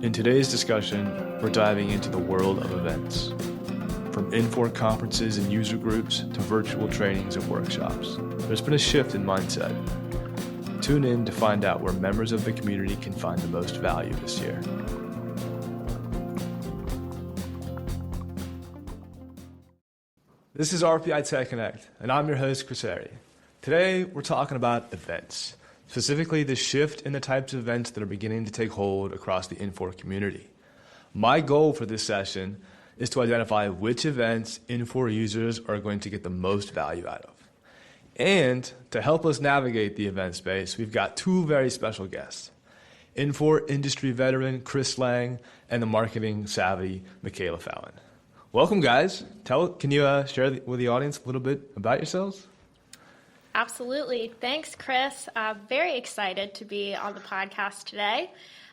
In today's discussion, we're diving into the world of events. From Infor conferences and user groups to virtual trainings and workshops, there's been a shift in mindset. Tune in to find out where members of the community can find the most value this year. This is RPI Tech Connect, and I'm your host, Chris Harry. Today, we're talking about events, specifically the shift in the types of events that are beginning to take hold across the Infor community. My goal for this session is to identify which events Infor users are going to get the most value out of. And to help us navigate the event space, we've got two very special guests, Infor industry veteran Chris Lang and the marketing savvy Michaela Fallon. Welcome, guys. Can you share with the audience a little bit about yourselves? Absolutely. Thanks, Chris. Very excited to be on the podcast today.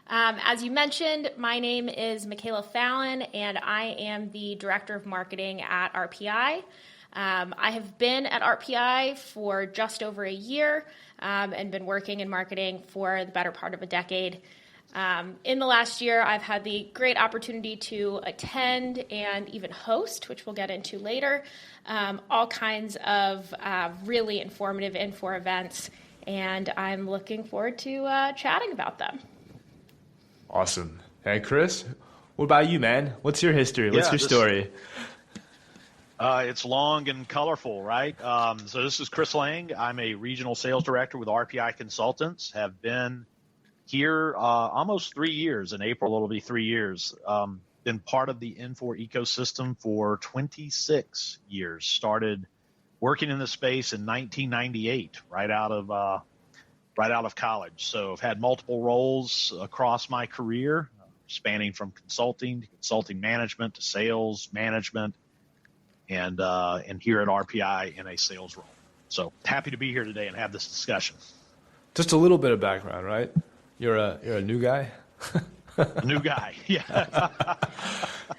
As you mentioned, my name is Michaela Fallon, and I am the Director of Marketing at RPI. I have been at RPI for just over a year and been working in marketing for the better part of a decade. In the last year, I've had the great opportunity to attend and even host, which we'll get into later, all kinds of really informative Infor events, and I'm looking forward to chatting about them. Awesome. Hey, Chris, what about you, man? What's your history? What's your story? It's long and colorful, right? So this is Chris Lang. I'm a regional sales director with RPI Consultants, have been here almost 3 years. In April, it'll be 3 years. Been part of the Infor ecosystem for 26 years. Started working in the space in 1998, right out of college. So I've had multiple roles across my career, spanning from consulting to consulting management to sales management, and here at RPI in a sales role. So happy to be here today and have this discussion. Just a little bit of background, right? You're a new guy? A new guy, yeah.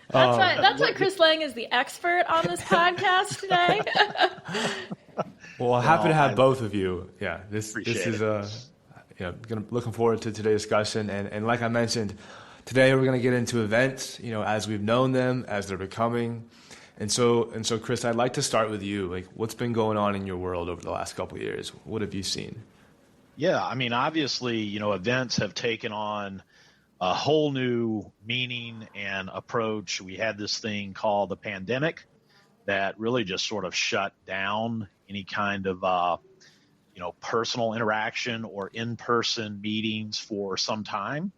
That's why Chris Lang is the expert on this podcast today. Well, happy to have both of you. Yeah, this is looking forward to today's discussion. And like I mentioned, today we're going to get into events, as we've known them, as they're becoming. And so, Chris, I'd like to start with you. Like, what's been going on in your world over the last couple of years? What have you seen? Yeah, I mean, obviously, events have taken on a whole new meaning and approach. We had this thing called the pandemic that really just sort of shut down any kind of, personal interaction or in-person meetings for some time.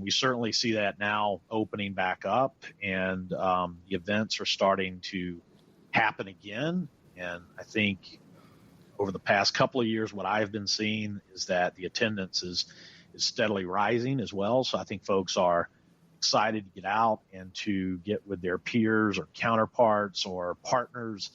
We certainly see that now opening back up, and the events are starting to happen again. And I think over the past couple of years, what I've been seeing is that the attendance is steadily rising as well. So I think folks are excited to get out and to get with their peers or counterparts or partners,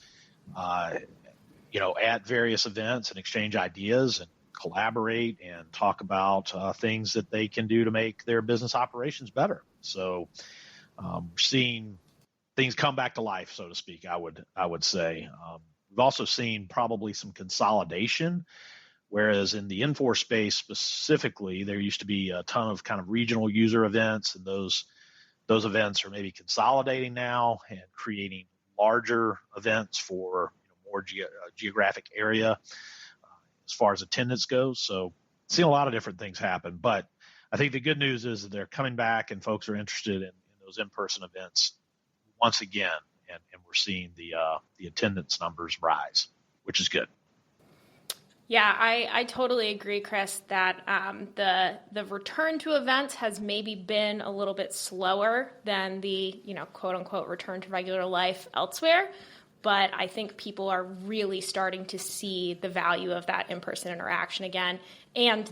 at various events and exchange ideas and collaborate and talk about things that they can do to make their business operations better. So we're seeing things come back to life, so to speak, I would say. We've also seen probably some consolidation, whereas in the Infor space specifically, there used to be a ton of kind of regional user events, and those events are maybe consolidating now and creating larger events for more geographic area as far as attendance goes. So seeing a lot of different things happen, but I think the good news is that they're coming back and folks are interested in those in-person events once again. And we're seeing the attendance numbers rise, which is good. Yeah, I totally agree, Chris, that the return to events has maybe been a little bit slower than the, quote unquote, return to regular life elsewhere. But I think people are really starting to see the value of that in-person interaction again, and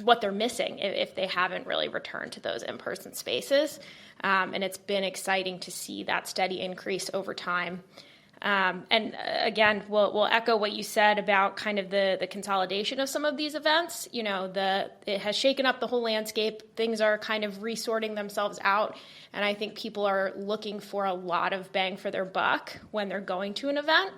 what they're missing if they haven't really returned to those in-person spaces. And it's been exciting to see that steady increase over time. And again, we'll echo what you said about kind of the consolidation of some of these events. It has shaken up the whole landscape. Things are kind of resorting themselves out. And I think people are looking for a lot of bang for their buck when they're going to an event.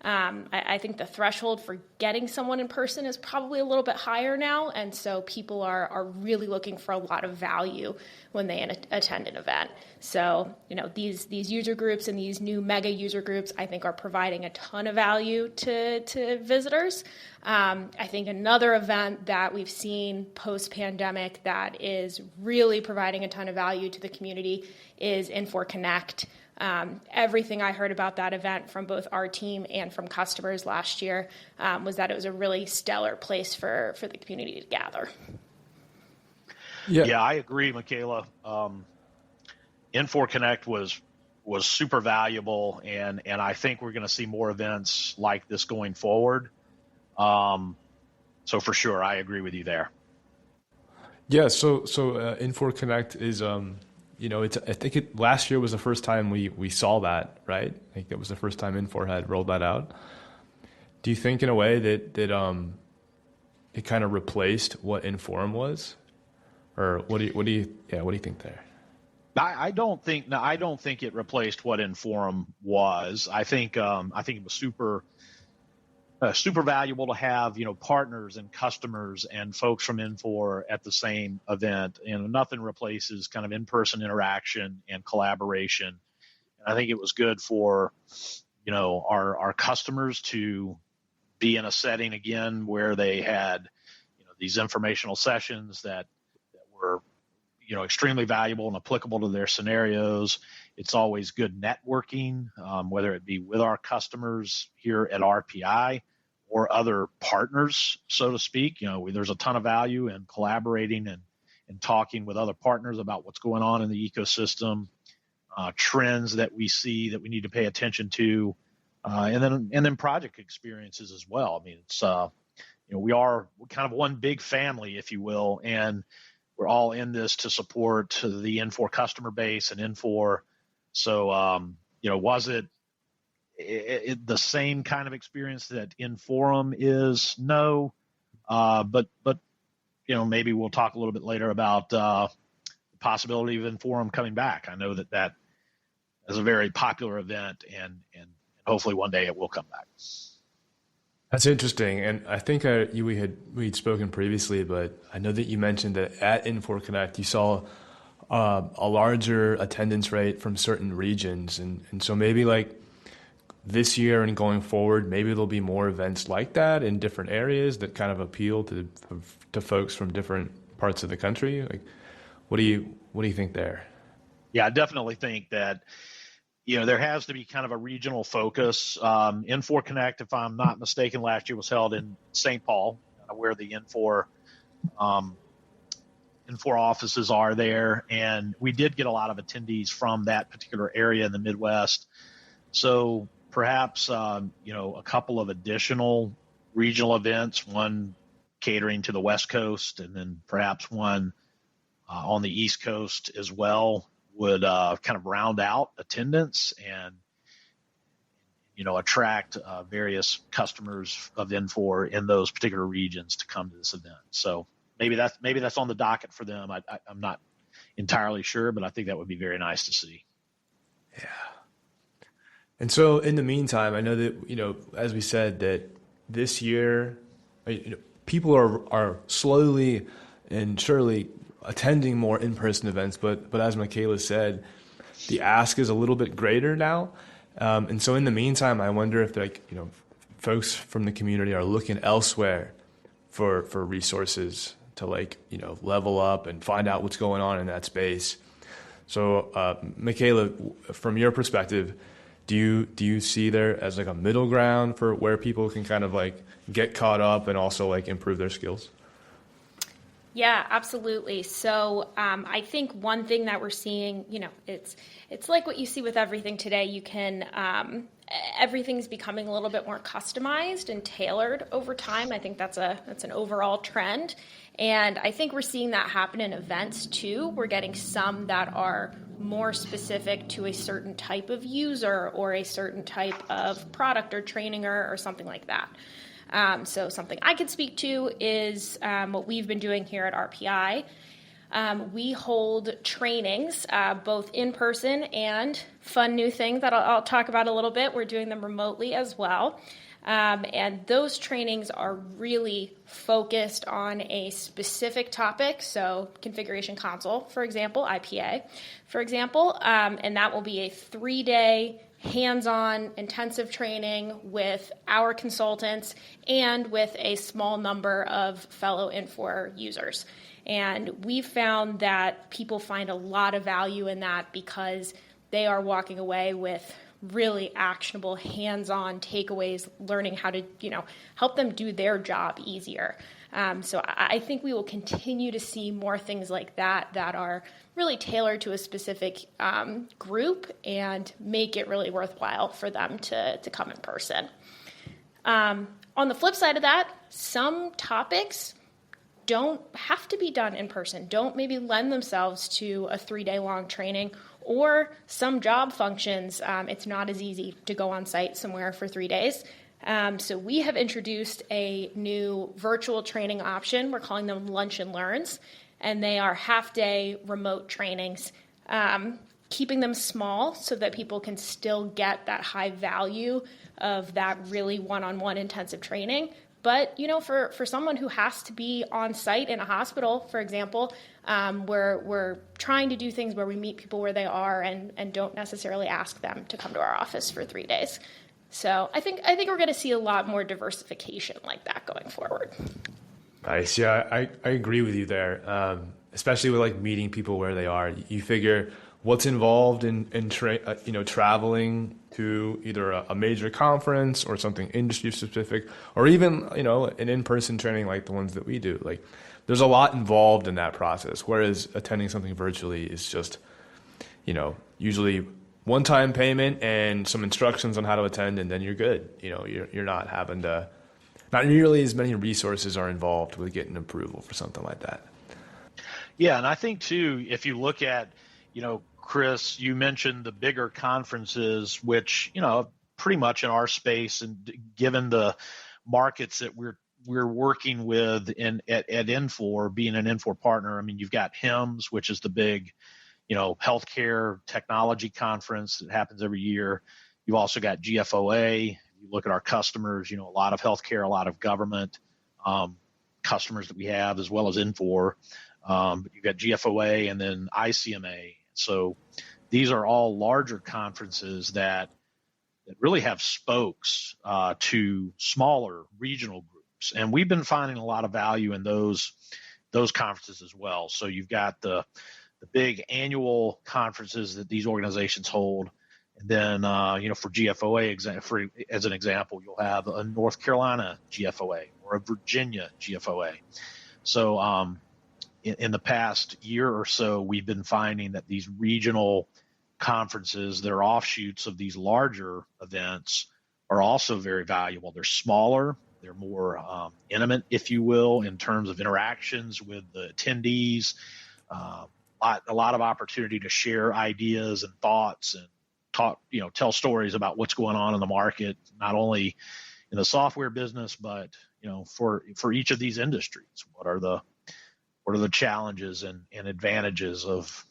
I think the threshold for getting someone in person is probably a little bit higher now, and so people are really looking for a lot of value when they attend an event. So, these user groups and these new mega user groups, I think, are providing a ton of value to visitors. I think another event that we've seen post-pandemic that is really providing a ton of value to the community is Infor Connect. Everything I heard about that event from both our team and from customers last year was that it was a really stellar place for the community to gather. Yeah, I agree, Michaela. Infor Connect was super valuable, and I think we're going to see more events like this going forward. So for sure, I agree with you there. Yeah, so Infor Connect is last year was the first time we saw that, right? I think that was the first time Infor had rolled that out. Do you think in a way that it kind of replaced what Inforum was? Or what do you think there? I don't think it replaced what Inforum was. I think it was super valuable to have, partners and customers and folks from Infor at the same event. Nothing replaces kind of in-person interaction and collaboration. And I think it was good for, our customers to be in a setting again where they had, these informational sessions that were, extremely valuable and applicable to their scenarios. It's always good networking, whether it be with our customers here at RPI or other partners, so to speak. There's a ton of value in collaborating and talking with other partners about what's going on in the ecosystem, trends that we see that we need to pay attention to, and then project experiences as well. I mean, it's we are kind of one big family, if you will, and we're all in this to support the Infor customer base and Infor. So, was it the same kind of experience that Inforum is? No, but maybe we'll talk a little bit later about the possibility of Inforum coming back. I know that is a very popular event, and hopefully one day it will come back. That's interesting, and I think we'd spoken previously, but I know that you mentioned that at Infor Connect you saw a larger attendance rate from certain regions, and so maybe like this year and going forward, maybe there'll be more events like that in different areas that kind of appeal to folks from different parts of the country. Like, what do you think there? Yeah, I definitely think that there has to be kind of a regional focus. Infor Connect, if I'm not mistaken, last year was held in St. Paul, where the Infor offices are there, and we did get a lot of attendees from that particular area in the Midwest. So perhaps a couple of additional regional events, one catering to the West Coast, and then perhaps one on the East Coast as well, would kind of round out attendance and attract various customers of Infor in those particular regions to come to this event. So maybe that's on the docket for them. I'm not entirely sure, but I think that would be very nice to see. Yeah. And so in the meantime, I know that, as we said, that this year, people are slowly and surely attending more in-person events, but as Michaela said, the ask is a little bit greater now. And so in the meantime, I wonder if folks from the community are looking elsewhere for resources to level up and find out what's going on in that space. So Michaela, from your perspective, do you see there as a middle ground for where people can kind of get caught up and also improve their skills? Yeah, absolutely. So I think one thing that we're seeing, it's like what you see with everything today. You can everything's becoming a little bit more customized and tailored over time. I think that's an overall trend, and I think we're seeing that happen in events too. We're getting some that are more specific to a certain type of user or a certain type of product or training or something like that. So something I could speak to is what we've been doing here at RPI. We hold trainings, both in person and fun new things that I'll talk about a little bit. We're doing them remotely as well. And those trainings are really focused on a specific topic. So configuration console, for example, IPA, for example, and that will be a 3-day hands-on intensive training with our consultants and with a small number of fellow Infor users. And we've found that people find a lot of value in that because they are walking away with really actionable hands-on takeaways, learning how to, help them do their job easier. So I think we will continue to see more things like that are really tailored to a specific group and make it really worthwhile for them to come in person. On the flip side of that, some topics don't have to be done in person, don't maybe lend themselves to a 3-day long training, or some job functions, it's not as easy to go on site somewhere for 3 days. So we have introduced a new virtual training option. We're calling them Lunch and Learns, and they are half-day remote trainings, keeping them small so that people can still get that high value of that really one-on-one intensive training. But, for someone who has to be on site in a hospital, for example, we're trying to do things where we meet people where they are and don't necessarily ask them to come to our office for 3 days. So I think we're going to see a lot more diversification like that going forward. Nice. Yeah, I agree with you there, especially with meeting people where they are. You figure what's involved in traveling to either a major conference or something industry specific, or even an in-person training like the ones that we do. There's a lot involved in that process, whereas attending something virtually is just usually one-time payment and some instructions on how to attend, and then you're good. You're not having to, not nearly as many resources are involved with getting approval for something like that. Yeah, and I think too, if you look at Chris, you mentioned the bigger conferences, which, pretty much in our space, and given the markets that we're working with at Infor, being an Infor partner, I mean, you've got HIMSS, which is the big, healthcare technology conference that happens every year. You've also got GFOA. You look at our customers, a lot of healthcare, a lot of government customers that we have, as well as Infor. But you've got GFOA and then ICMA. So these are all larger conferences that really have spokes to smaller regional groups. And we've been finding a lot of value in those conferences as well. So you've got the big annual conferences that these organizations hold. And then, for GFOA, as an example, you'll have a North Carolina GFOA or a Virginia GFOA. So in the past year or so, we've been finding that these regional conferences that are offshoots of these larger events are also very valuable. They're smaller, they're more intimate, if you will, in terms of interactions with the attendees, a lot of opportunity to share ideas and thoughts and tell stories about what's going on in the market, not only in the software business, but for each of these industries. What are the challenges and advantages of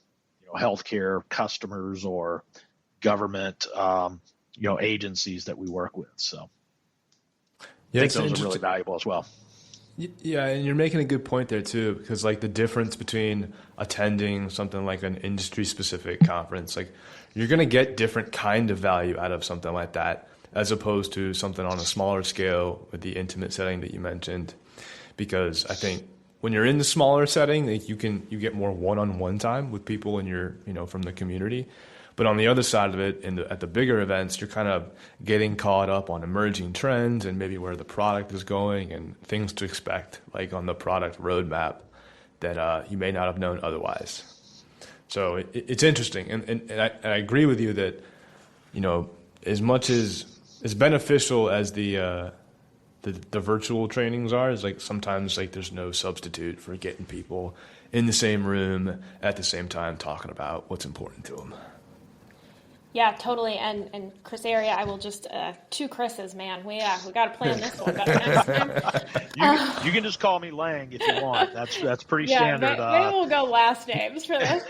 healthcare customers or government agencies that we work with? So yeah, I think those are really valuable as well. Yeah, and you're making a good point there too, because the difference between attending something like an industry specific conference, you're going to get different kind of value out of something like that as opposed to something on a smaller scale with the intimate setting that you mentioned. Because I think when you're in the smaller setting, you get more one-on-one time with people in your from the community. But on the other side of it, at the bigger events, you're kind of getting caught up on emerging trends and maybe where the product is going and things to expect, on the product roadmap that you may not have known otherwise. So it's interesting, and I agree with you that as much as beneficial as the virtual trainings are, is sometimes there's no substitute for getting people in the same room at the same time talking about what's important to them. Yeah, totally. And Chris area, I will just two Chris's, man. We got to plan this one better next time. You can just call me Lang if you want. That's pretty Yeah, standard. maybe we'll go last names for this.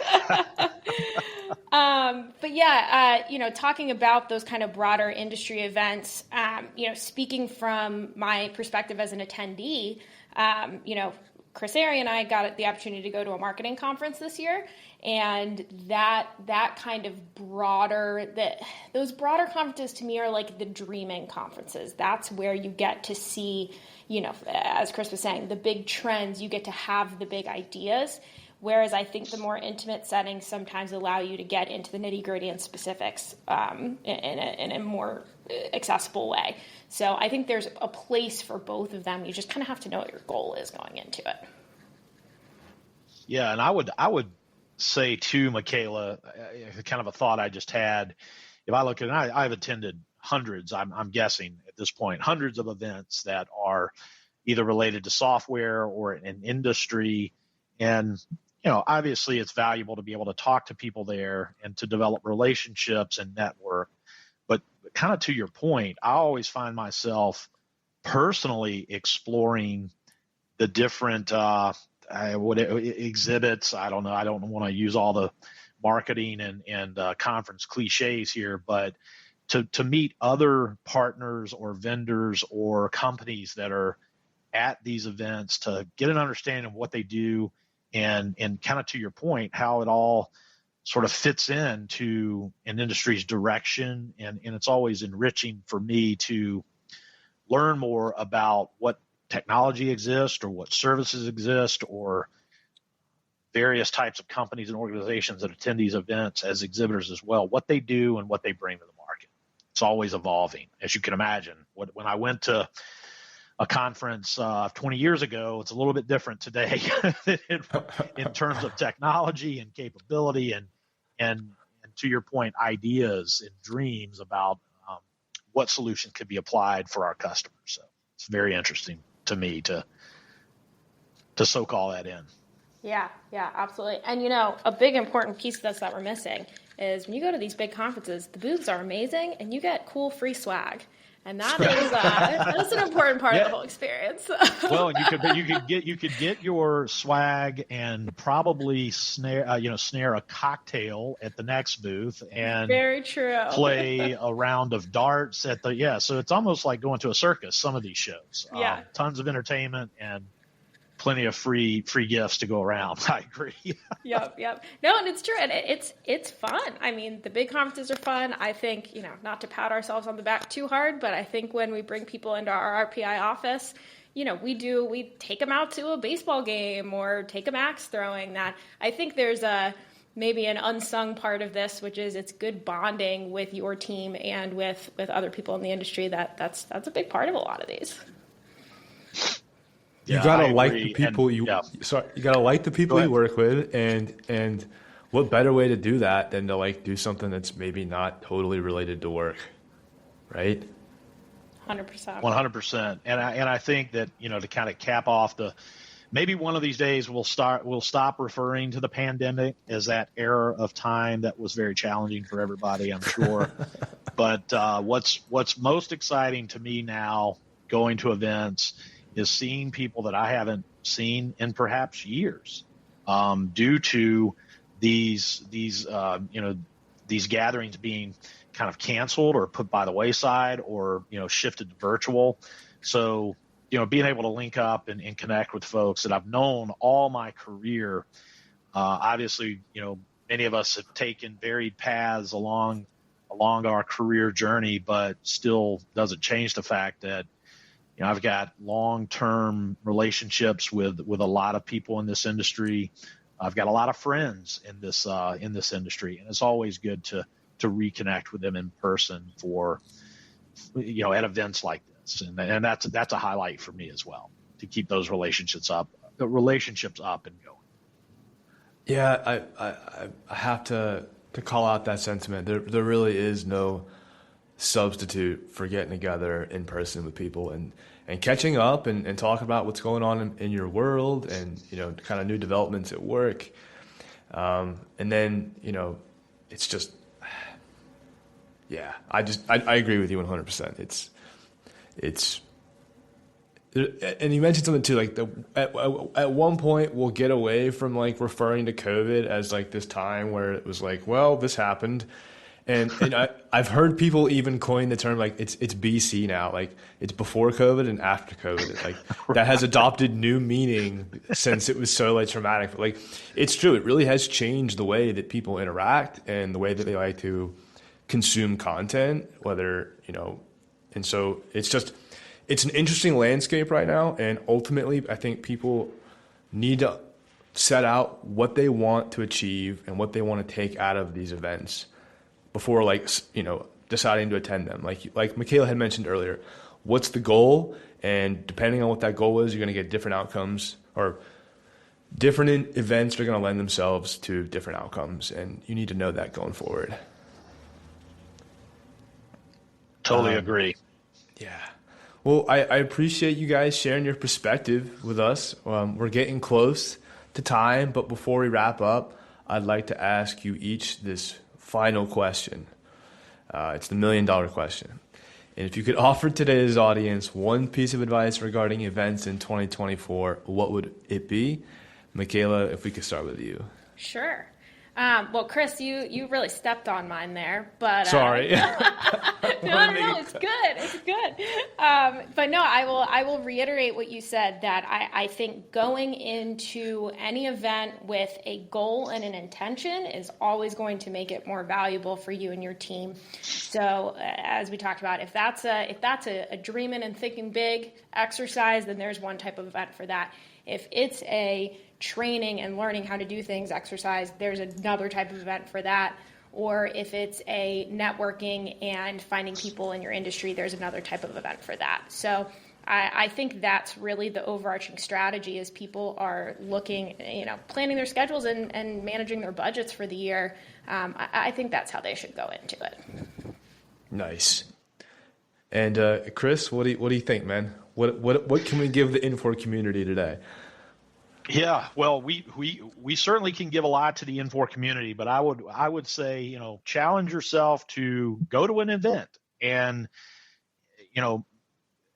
But yeah, talking about those kind of broader industry events, speaking from my perspective as an attendee, Chris Airy and I got the opportunity to go to a marketing conference this year, and that kind of those broader conferences to me are like the dreaming conferences. That's where you get to see, as Chris was saying, the big trends. You get to have the big ideas. Whereas I think the more intimate settings sometimes allow you to get into the nitty-gritty and specifics in a more accessible way. So I think there's a place for both of them. You just kind of have to know what your goal is going into it. Yeah, and I would say too, Michaela, kind of a thought I just had. If I look at it, I've attended hundreds, I'm guessing at this point, hundreds of events that are either related to software or an industry. And obviously it's valuable to be able to talk to people there and to develop relationships and network. But kind of to your point, I always find myself personally exploring the different exhibits. I don't know. I don't want to use all the marketing and conference cliches here, but to meet other partners or vendors or companies that are at these events, to get an understanding of what they do, and kind of to your point, how it all sort of fits into an industry's direction. And it's always enriching for me to learn more about what technology exists or what services exist or various types of companies and organizations that attend these events as exhibitors as well, what they do and what they bring to the market. It's always evolving, as you can imagine. When I went to a conference 20 years ago, it's a little bit different today in terms of technology and capability and to your point, ideas and dreams about what solutions could be applied for our customers. So it's very interesting to me to soak all that in. Yeah, absolutely. And a big important piece of this that we're missing is when you go to these big conferences, the booths are amazing and you get cool free swag. And that's an important part of the whole experience. Well, and you could get your swag and probably snare a cocktail at the next booth, and very true. Play a round of darts at so it's almost like going to a circus. Some of these shows, tons of entertainment and plenty of free gifts to go around. I agree. Yep. No, and it's true. And it's fun. I mean, the big conferences are fun. I think, not to pat ourselves on the back too hard, but I think when we bring people into our RPI office, we take them out to a baseball game or take them axe throwing. That I think there's maybe an unsung part of this, which is it's good bonding with your team and with other people in the industry. That's a big part of a lot of these. You gotta like the people you gotta like the people you work with, and what better way to do that than to do something that's maybe not totally related to work, right? 100%. 100%. And I think that to kind of cap off maybe one of these days we'll stop referring to the pandemic as that era of time that was very challenging for everybody, I'm sure. But what's most exciting to me now, going to events, is seeing people that I haven't seen in perhaps years, due to these gatherings being kind of canceled or put by the wayside or shifted to virtual. So being able to link up and connect with folks that I've known all my career. Obviously, many of us have taken varied paths along our career journey, but still doesn't change the fact that I've got long-term relationships with a lot of people in this industry. I've got a lot of friends in this industry, and it's always good to reconnect with them in person for at events like this, and that's a highlight for me as well, to keep those relationships up and going. Yeah, I have to call out that sentiment. There really is no substitute for getting together in person with people and catching up and talking about what's going on in your world and kind of new developments at work, and then it's just Yeah, I agree with you 100%. It's, and you mentioned something too, like at one point we'll get away from like referring to COVID as like this time where it was like, well, this happened. And I've heard people even coin the term like it's BC now, like it's before COVID and after COVID. Like that has adopted new meaning since it was so like traumatic. But like it's true, it really has changed the way that people interact and the way that they like to consume content, whether, and so it's an interesting landscape right now. And ultimately, I think people need to set out what they want to achieve and what they want to take out of these events before deciding to attend them. Like Michaela had mentioned earlier, what's the goal? And depending on what that goal is, you're going to get different outcomes, or different events are going to lend themselves to different outcomes. And you need to know that going forward. Totally agree. Yeah. Well, I appreciate you guys sharing your perspective with us. We're getting close to time, but before we wrap up, I'd like to ask you each this final question. It's the $1 million question. And if you could offer today's audience one piece of advice regarding events in 2024, what would it be? Michaela, if we could start with you. Sure. Well, Chris, you really stepped on mine there, but sorry. No, it's good. It's good. But no, I will reiterate what you said, that I think going into any event with a goal and an intention is always going to make it more valuable for you and your team. So as we talked about, if that's a dreaming and thinking big exercise, then there's one type of event for that. If it's a training and learning how to do things exercise, there's another type of event for that. Or if it's a networking and finding people in your industry, there's another type of event for that. So I think that's really the overarching strategy, is people are looking, planning their schedules and managing their budgets for the year. I think that's how they should go into it. Nice. And Chris, what do you think, man? What can we give the Infor community today? Yeah, well, we certainly can give a lot to the Infor community, but I would say, challenge yourself to go to an event and,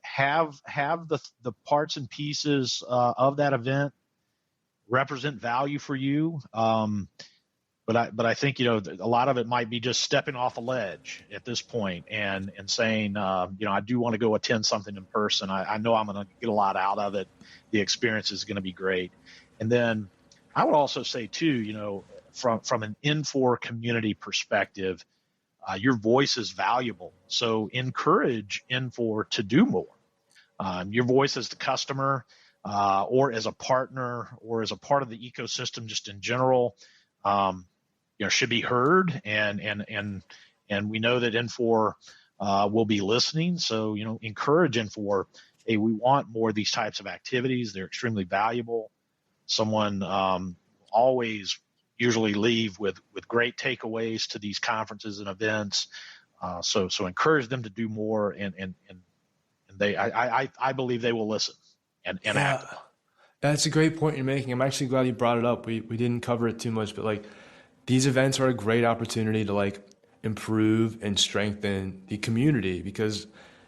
have the parts and pieces of that event represent value for you. But I think, a lot of it might be just stepping off a ledge at this point and saying, I do want to go attend something in person. I know I'm going to get a lot out of it. The experience is going to be great. And then I would also say too, from an Infor community perspective, your voice is valuable. So encourage Infor to do more. Your voice as the customer, or as a partner, or as a part of the ecosystem, just in general, should be heard, and we know that Infor will be listening. So encourage Infor. Hey, we want more of these types of activities. They're extremely valuable. Someone always usually leave with great takeaways to these conferences and events. So encourage them to do more, and I believe they will listen and act. That's a great point you're making. I'm actually glad you brought it up. We didn't cover it too much, but these events are a great opportunity to improve and strengthen the community, because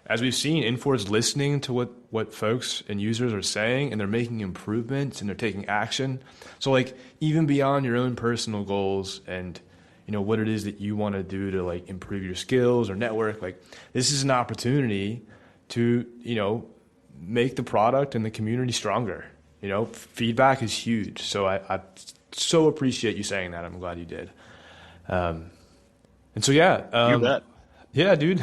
as we've seen, Infor is listening to what folks and users are saying, and they're making improvements and they're taking action. So even beyond your own personal goals and what it is that you want to do to improve your skills or network, this is an opportunity to make the product and the community stronger. Feedback is huge. So I so appreciate you saying that. I'm glad you did. And so you bet. Yeah, dude.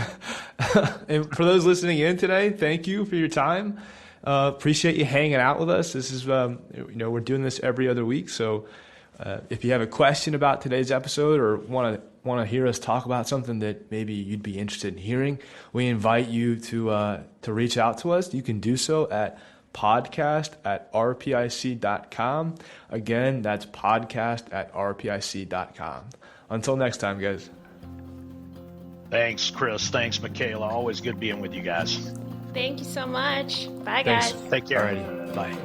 And for those listening in today, thank you for your time. Appreciate you hanging out with us. This is, we're doing this every other week. So if you have a question about today's episode, or want to hear us talk about something that maybe you'd be interested in hearing, we invite you to reach out to us. You can do so at podcast@rpic.com. Again, that's podcast@rpic.com. Until next time, guys. Thanks, Chris. Thanks, Michaela. Always good being with you guys. Thank you so much. Bye, guys. Take care. Alrighty. Bye.